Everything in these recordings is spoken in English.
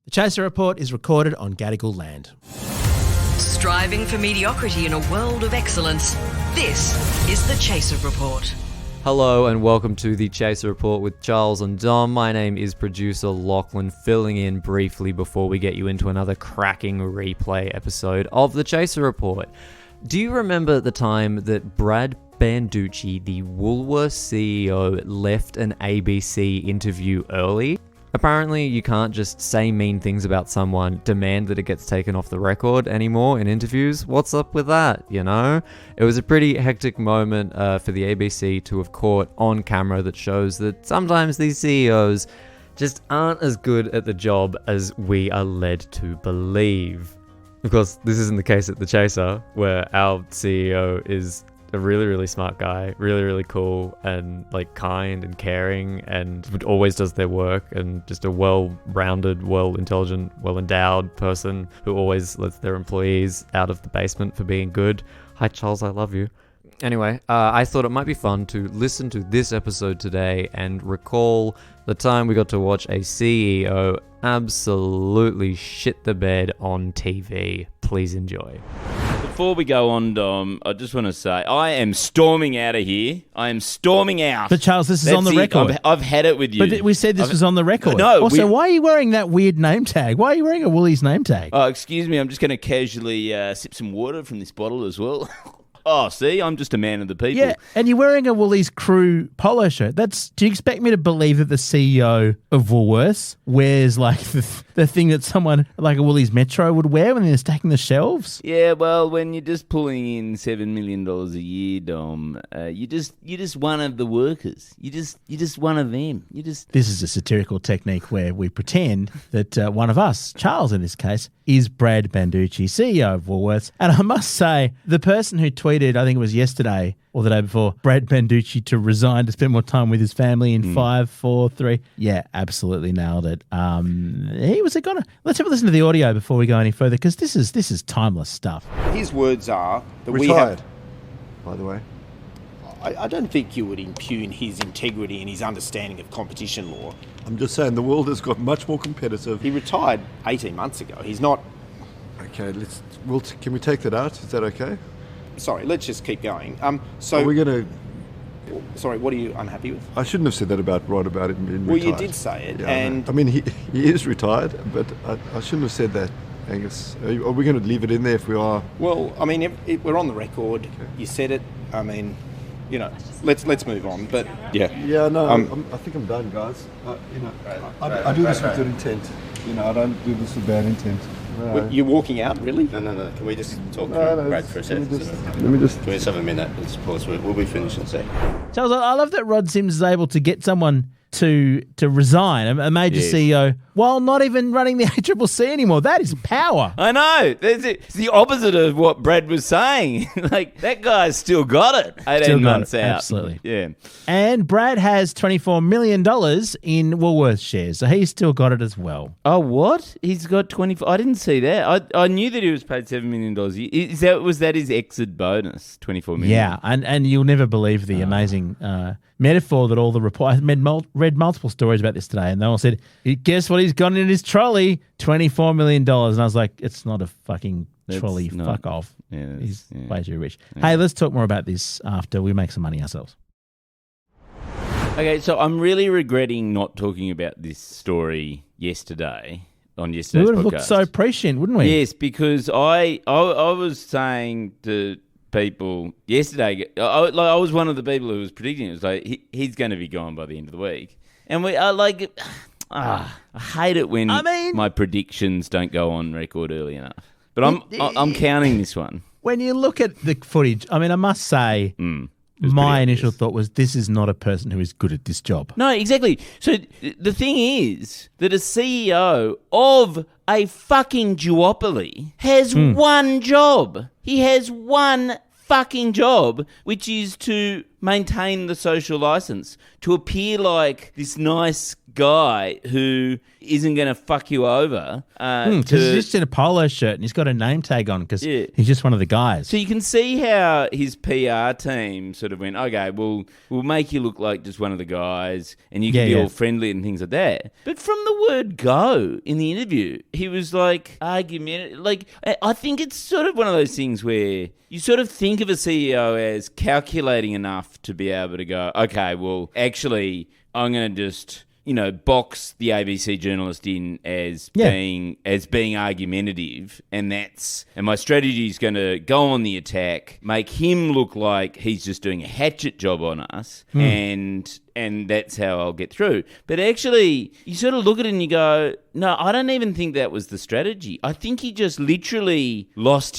The Chaser Report is recorded on Gadigal land. Striving for mediocrity in a world of excellence. This is the Chaser Report. Hello and welcome to the Chaser Report with Charles and Dom. My name is producer Lachlan, filling in briefly before we get you into another cracking replay episode of the Chaser Report. Do you remember the time that Brad Banducci, the Woolworths CEO, left an ABC interview early? Apparently, you can't just say mean things about someone, demand that it gets taken off the record anymore in interviews. What's up with that, you know? It was a pretty hectic moment for the ABC to have caught on camera that shows that sometimes these CEOs just aren't as good at the job as we are led to believe. Of course, this isn't the case at The Chaser, where our CEO is a really, really smart guy, really, really cool and kind and caring and always does their work and just a well-rounded, well-intelligent, well-endowed person who always lets their employees out of the basement for being good. Hi, Charles, I love you. Anyway, I thought it might be fun to listen to this episode today and recall the time we got to watch a CEO absolutely shit the bed on TV. Please enjoy. Before we go on, Dom, I just want to say I am storming out of here. I am storming out. But Charles, this is on the record. I've had it with you. But we said this was on the record. No. Also, why are you wearing that weird name tag? Why are you wearing a Woolies name tag? Oh, excuse me. I'm just going to casually sip some water from this bottle as well. Oh, see, I'm just a man of the people. Yeah, and you're wearing a Woolies crew polo shirt. Do you expect me to believe that the CEO of Woolworths wears the thing that someone like a Woolies Metro would wear when they're stacking the shelves? Yeah, well, when you're just pulling in $7 million a year, Dom, you're just one of the workers. You're just one of them. This is a satirical technique where we pretend that one of us, Charles in this case, is Brad Banducci, CEO of Woolworths. And I must say, the person who tweeted, I think it was yesterday or the day before, Brad Banducci to resign to spend more time with his family in 5, 4, 3. Yeah, absolutely nailed it. He was a goner. Let's have a listen to the audio before we go any further, because this is timeless stuff. His words are that retired, by the way. I don't think you would impugn his integrity and his understanding of competition law. I'm just saying the world has got much more competitive. He retired 18 months ago. He's not... Okay, can we take that out? Is that okay? Sorry, let's just keep going. So are we going to... Sorry, what are you unhappy with? I shouldn't have said that about him being well, retired. You did say it. Yeah, and I mean, he is retired, but I shouldn't have said that, Angus. Are we going to leave it in there if we are? Well, I mean, we're on the record. Okay. You said it. I mean... You know, let's move on. But yeah, no, I think I'm done, guys. I do this with good intent. I don't do this with bad intent. No. You're walking out, really? No. Can we just talk to Brad for a second? Let me just. Can we just have a minute? Let's pause. We'll be finished in a sec. Charles, I love that Rod Sims is able to get someone to resign, a major CEO, while not even running the ACCC anymore. That is power. I know. It's the opposite of what Brad was saying. That guy's still got it 18 months out. Absolutely. Yeah. And Brad has $24 million in Woolworths shares, so he's still got it as well. Oh, what? He's got 24. I didn't see that. I knew that he was paid $7 million a year. Was that his exit bonus, $24 million? Yeah, and you'll never believe the amazing metaphor that all the reports... I read multiple stories about this today, and they all said, guess what he's got in his trolley? $24 million. And I was like, it's not a fucking trolley. Fuck off. Yeah, he's way too rich. Yeah. Hey, let's talk more about this after we make some money ourselves. Okay, so I'm really regretting not talking about this story yesterday on yesterday's podcast. We would have looked so prescient, wouldn't we? Yes, because I was saying to people yesterday, I was one of the people who was predicting it. It was like, he's going to be gone by the end of the week. And we are like... I hate it when my predictions don't go on record early enough. But I'm counting this one. When you look at the footage, I mean, I must say, my initial thought was, this is not a person who is good at this job. No, exactly. So the thing is that a CEO of a fucking duopoly has one job. He has one fucking job, which is to maintain the social license, to appear like this nice guy who isn't going to fuck you over. Because he's just in a polo shirt and he's got a name tag on because he's just one of the guys. So you can see how his PR team sort of went, okay, we'll make you look like just one of the guys and you can be all friendly and things like that. But from the word go in the interview, he was like argumentative. Like, I think it's sort of one of those things where you sort of think of a CEO as calculating enough to be able to go, okay, well, actually, I'm going to just, box the ABC journalist in as being argumentative, and my strategy is going to go on the attack, make him look like he's just doing a hatchet job on us, and that's how I'll get through. But actually, you sort of look at it and you go, no, I don't even think that was the strategy. I think he just literally lost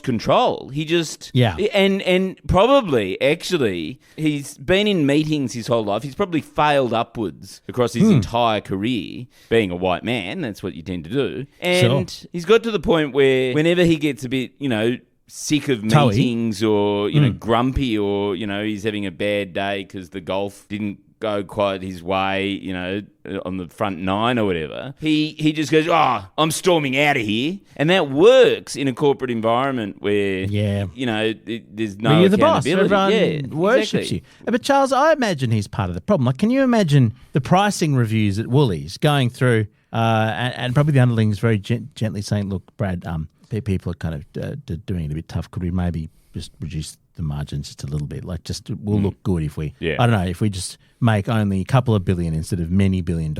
control. He just... Yeah. And probably, actually, he's been in meetings his whole life. He's probably failed upwards across his entire career. Being a white man, that's what you tend to do. And he's got to the point where whenever he gets a bit, sick of meetings or, grumpy or, he's having a bad day because the golf didn't go quite his way, on the front nine or whatever, he just goes, I'm storming out of here. And that works in a corporate environment where, there's no you're the boss. accountability. Everyone worships you. But Charles, I imagine he's part of the problem. Like, can you imagine the pricing reviews at Woolies going through and probably the underlings very gently saying, look, Brad, people are kind of doing it a bit tough. Could we maybe just reduce the margins just a little bit? Like, just we'll look good if we, I don't know, if we just make only a couple of billion instead of many $1 billion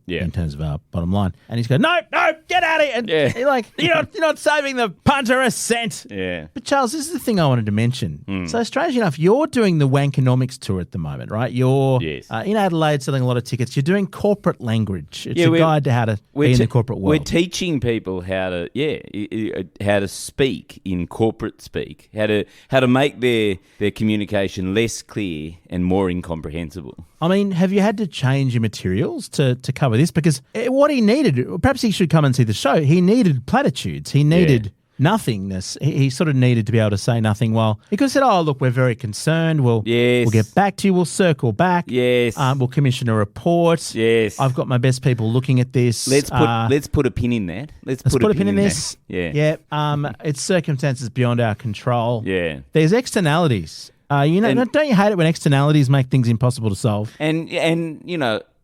in terms of our bottom line. And he's going, no, get out of here. And you're like, you're not saving the punter a cent. Yeah. But Charles, this is the thing I wanted to mention. So strangely enough, you're doing the Wankonomics tour at the moment, right? You're in Adelaide selling a lot of tickets. You're doing corporate language. It's a guide to how to be in the corporate world. We're teaching people how to speak in corporate speak, how to make their communication less clear and more incomprehensible. I mean, have you had to change your materials to cover this? Because what he needed, perhaps he should come and see the show, he needed platitudes. He needed nothingness. He sort of needed to be able to say nothing. Well, he could have said, look, we're very concerned. We'll get back to you. We'll circle back. Yes. We'll commission a report. Yes. I've got my best people looking at this. Let's put a pin in that. Let's put a pin in this. Yeah. It's circumstances beyond our control. Yeah. There's externalities. Don't you hate it when externalities make things impossible to solve? And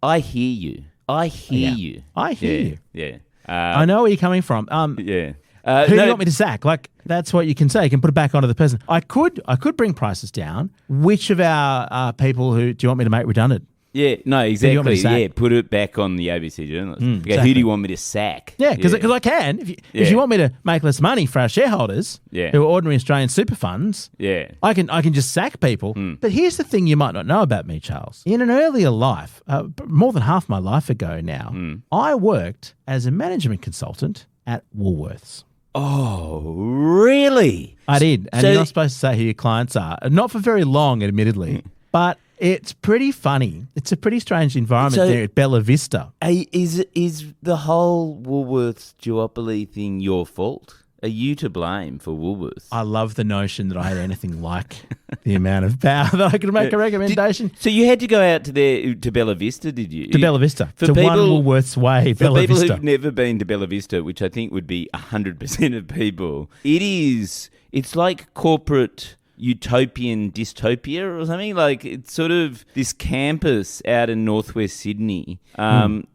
I hear you. I hear you. Yeah. I know where you're coming from. Who do you want me to sack? Like, that's what you can say. You can put it back onto the person. I could bring prices down. Which of our people do you want me to make redundant? Yeah, no, exactly. Yeah, put it back on the ABC journalist. Okay, exactly. Who do you want me to sack? Yeah, because I can. If you want me to make less money for our shareholders, who are ordinary Australian super funds, I can just sack people. But here's the thing you might not know about me, Charles. In an earlier life, more than half my life ago now, I worked as a management consultant at Woolworths. Oh, really? I did. And you're not supposed to say who your clients are. Not for very long, admittedly. But it's pretty funny. It's a pretty strange environment there at Bella Vista. Is the whole Woolworths duopoly thing your fault? Are you to blame for Woolworths? I love the notion that I had anything like the amount of power that I could make a recommendation. So you had to go out to Bella Vista, did you? To Bella Vista. For to people, One Woolworths Way, Bella Vista. For people who've never been to Bella Vista, which I think would be 100% of people, it's like corporate utopian dystopia or something. Like, it's sort of this campus out in northwest Sydney,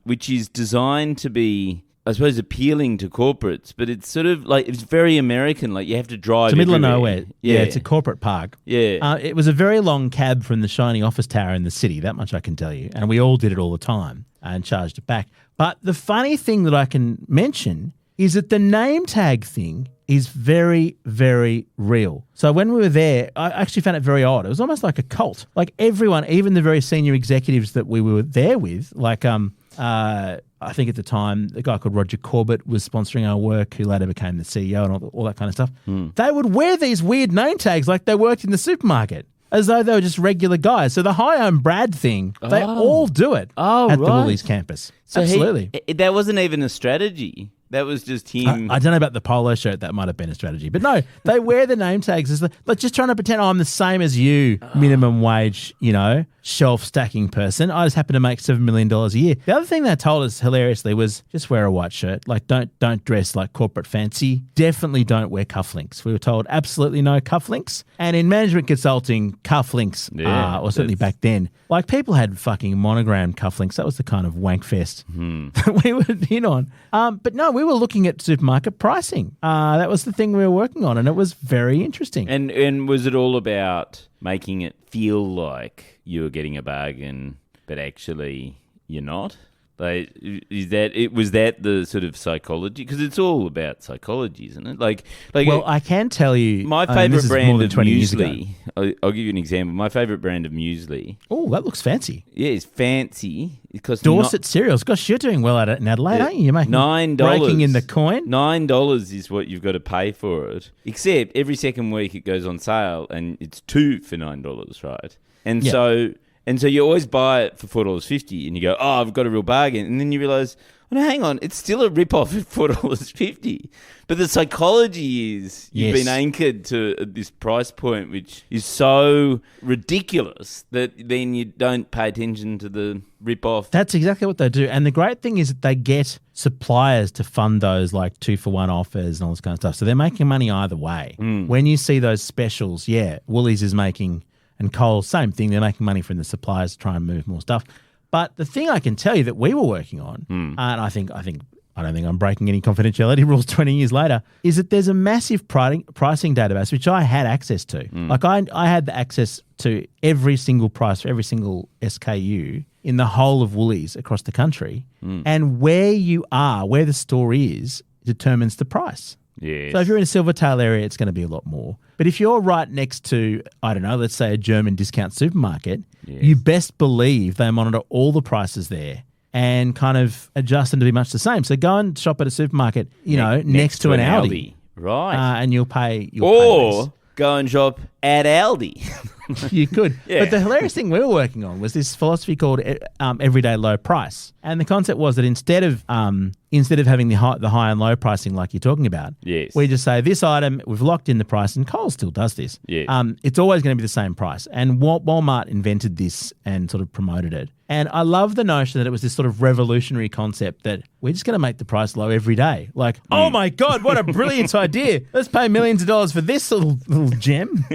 which is designed to be, I suppose, appealing to corporates, but it's sort of like, it's very American. Like, you have to drive. It's the middle everywhere. of nowhere. Yeah, it's a corporate park. Yeah. It was a very long cab from the shiny office tower in the city, that much I can tell you. And we all did it all the time and charged it back. But the funny thing that I can mention is that the name tag thing is very, very real. So when we were there, I actually found it very odd. It was almost like a cult. Like, everyone, even the very senior executives that we were there with, like I think at the time, a guy called Roger Corbett was sponsoring our work, who later became the CEO and all that kind of stuff. They would wear these weird name tags like they worked in the supermarket, as though they were just regular guys. So the hi, I'm Brad thing, they all do it at the Woolies campus. So absolutely. That wasn't even a strategy. That was just him. I don't know about the polo shirt. That might have been a strategy. But no, they wear the name tags as like just trying to pretend I'm the same as you, minimum wage, shelf stacking person. I just happen to make $7 million a year. The other thing they told us hilariously was just wear a white shirt. Like don't dress like corporate fancy. Definitely don't wear cufflinks. We were told absolutely no cufflinks. And in management consulting, cufflinks, or certainly back then, like people had fucking monogrammed cufflinks. That was the kind of wank fest that we were in on. But no, we were looking at supermarket pricing. That was the thing we were working on, and it was very interesting. And was it all about making it feel like you were getting a bargain, but actually you're not? Like, was that the sort of psychology? Because it's all about psychology, isn't it? Well, I can tell you, my favourite brand of muesli. I'll give you an example. My favourite brand of muesli. Oh, that looks fancy. Yeah, it's fancy. Because Dorset cereals. Gosh, you're doing well at it in Adelaide, aren't you? You're making $9. Breaking in the coin. $9 is what you've got to pay for it. Except every second week it goes on sale, and it's 2 for $9, right? And so you always buy it for $4.50, and you go, oh, I've got a real bargain. And then you realise, oh, no, hang on, it's still a rip-off at $4.50. But the psychology is you've been anchored to this price point, which is so ridiculous that then you don't pay attention to the rip-off. That's exactly what they do. And the great thing is that they get suppliers to fund those like 2-for-1 offers and all this kind of stuff. So they're making money either way. When you see those specials, Woolies is making... And Coles, same thing. They're making money from the suppliers to try and move more stuff. But the thing I can tell you that we were working on, and I don't think I'm breaking any confidentiality rules 20 years later, is that there's a massive pricing database which I had access to. Like I had the access to every single price for every single SKU in the whole of Woolies across the country. And where you are, where the store is, determines the price. Yes. So if you're in a Silvertail area, it's going to be a lot more. But if you're right next to, I don't know, let's say a German discount supermarket, you best believe they monitor all the prices there and kind of adjust them to be much the same. So go and shop at a supermarket, next to an Aldi. Right. And you'll pay Or go and shop at Aldi. You could. But the hilarious thing we were working on was this philosophy called everyday low price. And the concept was that instead of having the high and low pricing like you're talking about, we just say this item, we've locked in the price, and Coles still does this. It's always going to be the same price. And Walmart invented this and sort of promoted it. And I love the notion that it was this sort of revolutionary concept that we're just going to make the price low every day. Like, oh my God, what a brilliant idea. Let's pay millions of dollars for this little gem.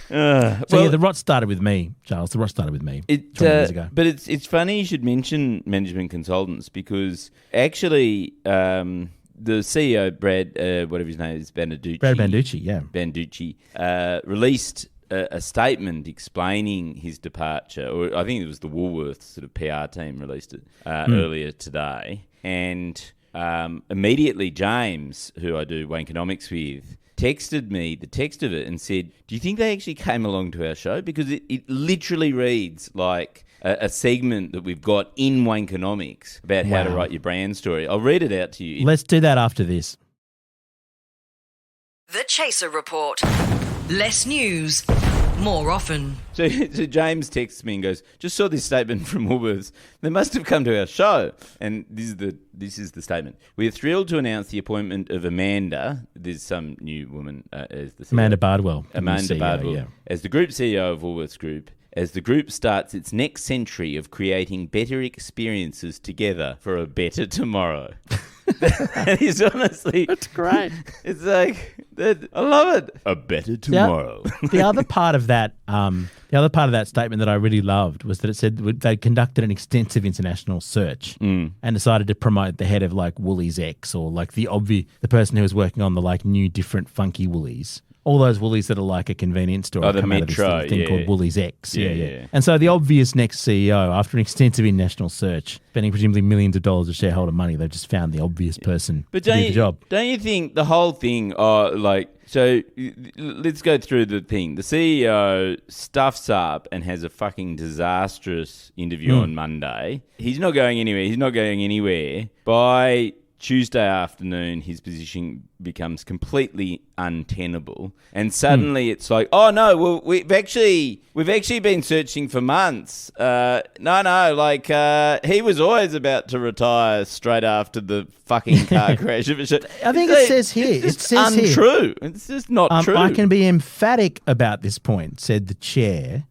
The rot started with me, Charles. The rot started with me 20 years ago. But it's funny you should mention management consultants because actually the CEO, Brad, whatever his name is, Banducci. Brad Banducci, yeah. Banducci, released a statement explaining his departure, or I think it was the Woolworths sort of PR team released it earlier today. And immediately James, who I do Wankonomics with, texted me the text of it and said, do you think they actually came along to our show? Because it literally reads like a segment that we've got in Wankonomics about how to write your brand story. I'll read it out to you. Let's do that after this. The Chaser Report. Less news, more often. So James texts me and goes, just saw this statement from Woolworths. They must have come to our show. And this is the statement. We are thrilled to announce the appointment of Amanda. There's some new woman as the CEO. Amanda Bardwell. Amanda Bardwell. As the Group CEO of Woolworths Group, as the group starts its next century of creating better experiences together for a better tomorrow. That is honestly... That's great. It's like... I love it. A better tomorrow. The other part of that statement that I really loved was that it said they conducted an extensive international search and decided to promote the head of like Woolies X or like the person who was working on the like new different funky Woolies. All those Woolies that are like a convenience store the come out of this Metro, little thing called Woolies X. Yeah. And so the obvious next CEO, after an extensive international search, spending presumably millions of dollars of shareholder money, they've just found the obvious person to do the job. Don't you think the whole thing, so let's go through the thing. The CEO stuffs up and has a fucking disastrous interview on Monday. He's not going anywhere. By Tuesday afternoon, his position becomes completely untenable, and suddenly it's like, oh no, well we've actually been searching for months. He was always about to retire straight after the fucking car crash. I think it says here. It's untrue. It's just not true. I can be emphatic about this point, said the chair,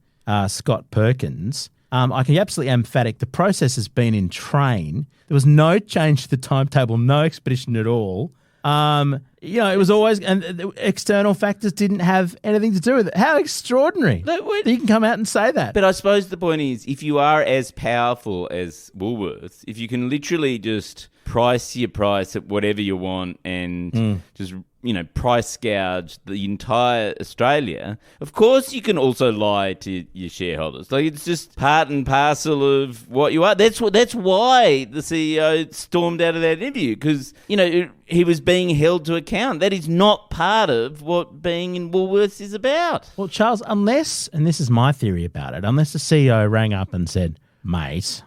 Scott Perkins. I can be absolutely emphatic. The process has been in train. There was no change to the timetable, no expedition at all. It was always, and the external factors didn't have anything to do with it. How extraordinary that you can come out and say that. But I suppose the point is, if you are as powerful as Woolworths, if you can literally just price your price at whatever you want and just price gouge the entire Australia, of course you can also lie to your shareholders. Like, it's just part and parcel of what you are. That's why the CEO stormed out of that interview, because he was being held to account. That is not part of what being in Woolworths is about. Well, Charles, unless, and this is my theory about it, unless the CEO rang up and said, mate,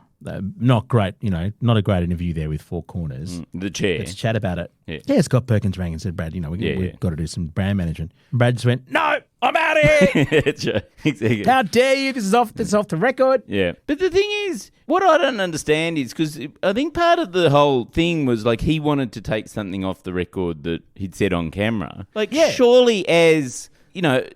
not great, not a great interview there with Four Corners. The chair. Let's chat about it. Yeah, Scott Perkins rang and said, Brad, we've got to do some brand management. And Brad just went, no, I'm out of here. That's right. Exactly. How dare you? This is off the record. Yeah. But the thing is, what I don't understand is, because I think part of the whole thing was like he wanted to take something off the record that he'd said on camera. Surely as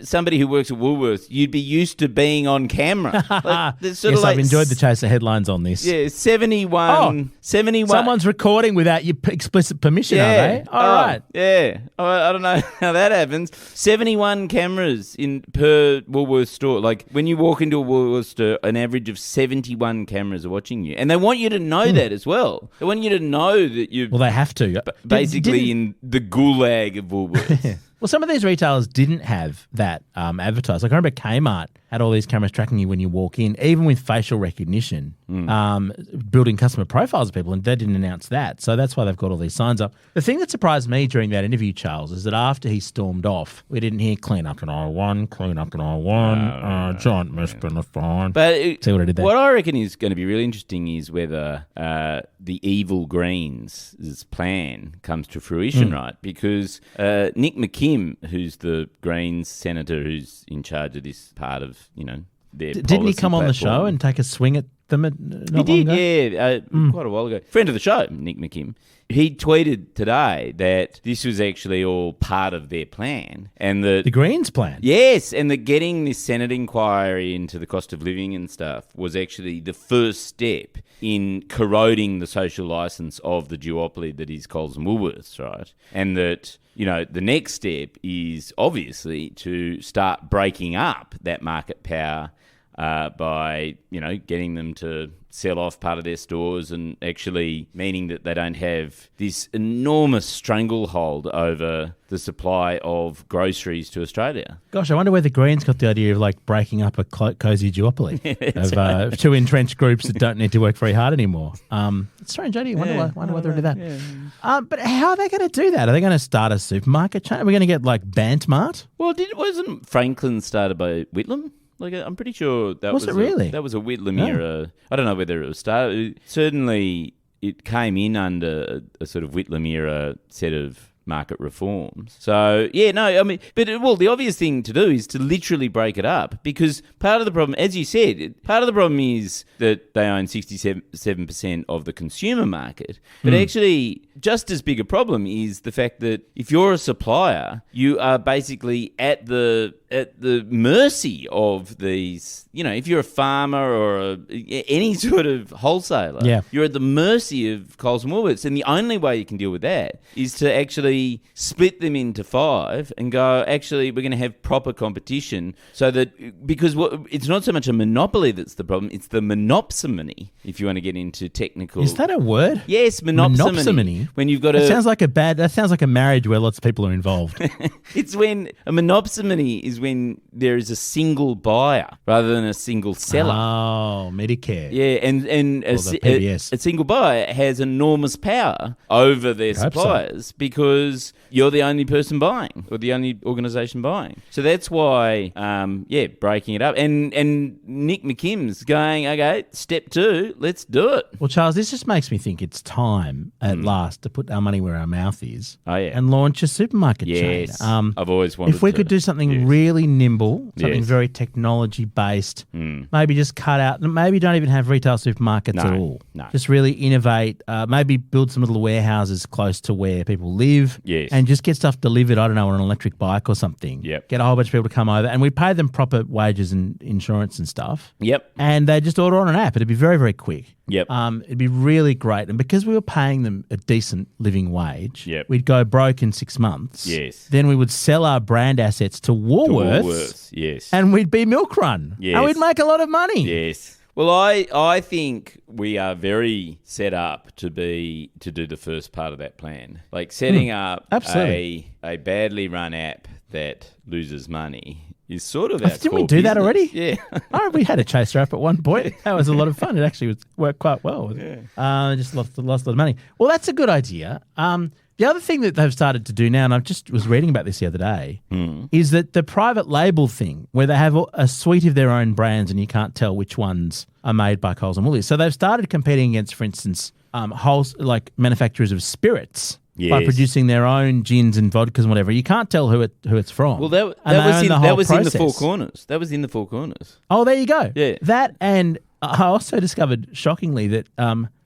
somebody who works at Woolworths, you'd be used to being on camera. I've enjoyed the Chaser headlines on this. Yeah, 71. Someone's recording without your explicit permission, are they? All right. Yeah. I don't know how that happens. 71 cameras per Woolworths store. Like, when you walk into a Woolworths store, an average of 71 cameras are watching you. And they want you to know that as well. They want you to know that you're... Well, they have to. Basically in the gulag of Woolworths. Well, some of these retailers didn't have that advertised. Like, I remember Kmart had all these cameras tracking you when you walk in, even with facial recognition, building customer profiles of people, and they didn't announce that. So that's why they've got all these signs up. The thing that surprised me during that interview, Charles, is that after he stormed off, we didn't hear clean up in aisle one, giant mess in the phone. But see what I did there? What I reckon is going to be really interesting is whether the evil Greens' plan comes to fruition, right? Because Nick McKim, who's the Greens senator who's in charge of this part of, their didn't he come on the show and take a swing at them not long ago? Yeah, quite a while ago. Friend of the show, Nick McKim. He tweeted today that this was actually all part of their plan. And the Greens plan? Yes, and that getting this Senate inquiry into the cost of living and stuff was actually the first step in corroding the social licence of the duopoly that is Coles and Woolworths, right? And that, the next step is obviously to start breaking up that market power by, getting them to sell off part of their stores and actually meaning that they don't have this enormous stranglehold over the supply of groceries to Australia. Gosh, I wonder where the Greens got the idea of breaking up a cosy duopoly of two entrenched groups that don't need to work very hard anymore. It's strange, don't you? Wonder whether they do that. Yeah. But how are they going to do that? Are they going to start a supermarket chain? Are we going to get Bantmart? Well, wasn't Franklin started by Whitlam? I'm pretty sure that was it really? That was a Whitlam era. I don't know whether it was started. Certainly, it came in under a sort of Whitlam era set of market reforms. So, the obvious thing to do is to literally break it up, because part of the problem, as you said, is that they own 67% of the consumer market. But actually, just as big a problem is the fact that if you're a supplier, you are basically at the mercy of these, if you're a farmer or any sort of wholesaler, you're at the mercy of Coles and Woolworths. And the only way you can deal with that is to actually split them into five and go, actually, we're going to have proper competition, so that, because it's not so much a monopoly that's the problem, it's the monopsony, if you want to get into technical. Is that a word? Yes, monopsony. When you've got that sounds like a marriage where lots of people are involved. It's when a monopsony is is when there is a single buyer rather than a single seller. Oh, Medicare. Yeah, and Or the PBS. a single buyer has enormous power over their hope so. suppliers because you're the only person buying or the only organisation buying. So that's why, breaking it up. And Nick McKim's going, okay, step 2, let's do it. Well, Charles, this just makes me think it's time at last to put our money where our mouth is Oh, yeah. and launch a supermarket Yes, chain. I've always wanted If we to. could do something Yes. really nimble, something Yes. very technology-based, maybe just cut out, maybe don't even have retail supermarkets at all. no. Just really innovate, maybe build some little warehouses close to where people live Yes. and just get stuff delivered, I don't know, on an electric bike or something. Yep. Get a whole bunch of people to come over and we pay them proper wages and insurance and stuff. Yep. And they just order on an app. It'd be very, very quick. Yep. It'd be really great. And because we were paying them a decent living wage, Yep. we'd go broke in 6 months. Yes. Then we would sell our brand assets to Woolworths, Woolworths, yes. and we'd be milk run. Yes. And we'd make a lot of money. Yes. Well, I think we are very set up to do the first part of that plan. Like setting up Absolutely. a badly run app that loses money is sort of our Didn't we core do that business. already? Yeah. Oh, we had a chaser app at one point. That was a lot of fun. It actually worked quite well. Just lost a lot of money. Well, that's a good idea. The other thing that they've started to do now, and I just was reading about this the other day, is that the private label thing, where they have a suite of their own brands and you can't tell which ones are made by Coles and Woolies. So they've started competing against, for instance, manufacturers of spirits. By Yes. producing their own gins and vodkas and whatever. You can't tell who it's from. Well, that And they was own in the that whole was in the Four process. Corners. That was in the Four Corners. Oh, there you go. Yeah. That, and I also discovered, shockingly, that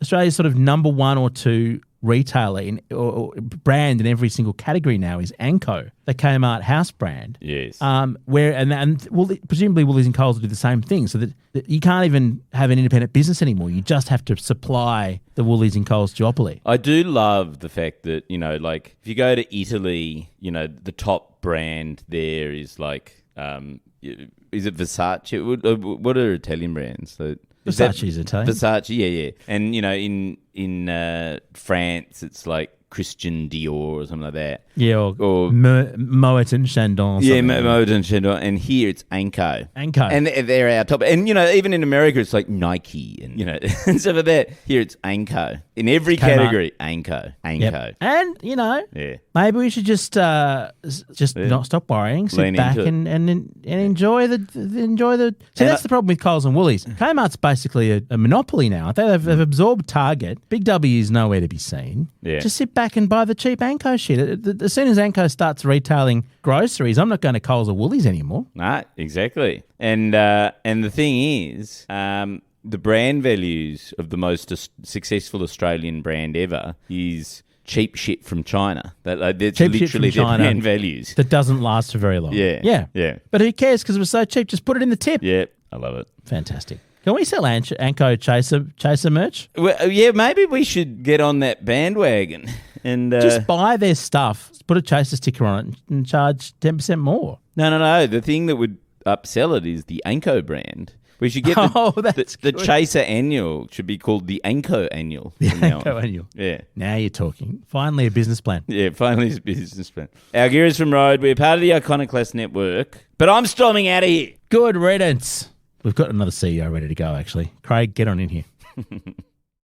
Australia's sort of number 1 or 2 retailer or brand in every single category now is Anko, the Kmart house brand. Yes. Presumably Woolies and Coles will do the same thing, so that you can't even have an independent business anymore. You just have to supply the Woolies and Coles duopoly. I do love the fact that, like, if you go to Italy, the top brand there is like, is it Versace? What are Italian brands? Versace's Italian. Versace, yeah. And, in France, it's like Christian Dior or something like that. Yeah, or Or- Moet and Chandon. Yeah, something. Mode and Chandon. And here it's Anko. Anko. And they're our top. And, even in America, it's like Nike and, and stuff like that. Here it's Anko. In every Kmart. category, Anko. Yep. And, Yeah. maybe we should just not stop worrying, sit Lean back into it. and enjoy the. See, And that's the problem with Coles and Woolies. Kmart's basically a monopoly now. Aren't they? They've absorbed Target. Big W is nowhere to be seen. Yeah. Just sit back and buy the cheap Anko shit. As soon as Anko starts retailing groceries, I'm not going to Coles or Woolies anymore. No, exactly. And the thing is, the brand values of the most successful Australian brand ever is cheap shit from China. That's Cheap shit literally from China. their brand values. That doesn't last for very long. Yeah. But who cares? Because it was so cheap. Just put it in the tip. Yeah, I love it. Fantastic. Can we sell Anko Chaser merch? Well, yeah, maybe we should get on that bandwagon and Just buy their stuff, put a Chaser sticker on it, and charge 10% more. No. The thing that would upsell it is the Anko brand. We should get the good. Chaser Annual should be called the Anko Annual. The from now Anko on. Annual. Yeah. Now you're talking. Finally, a business plan. Yeah, finally it's a business plan. Our gear is from Road. We're part of the Iconoclast Network. But I'm storming out of here. Good riddance. We've got another CEO ready to go, actually. Craig, get on in here.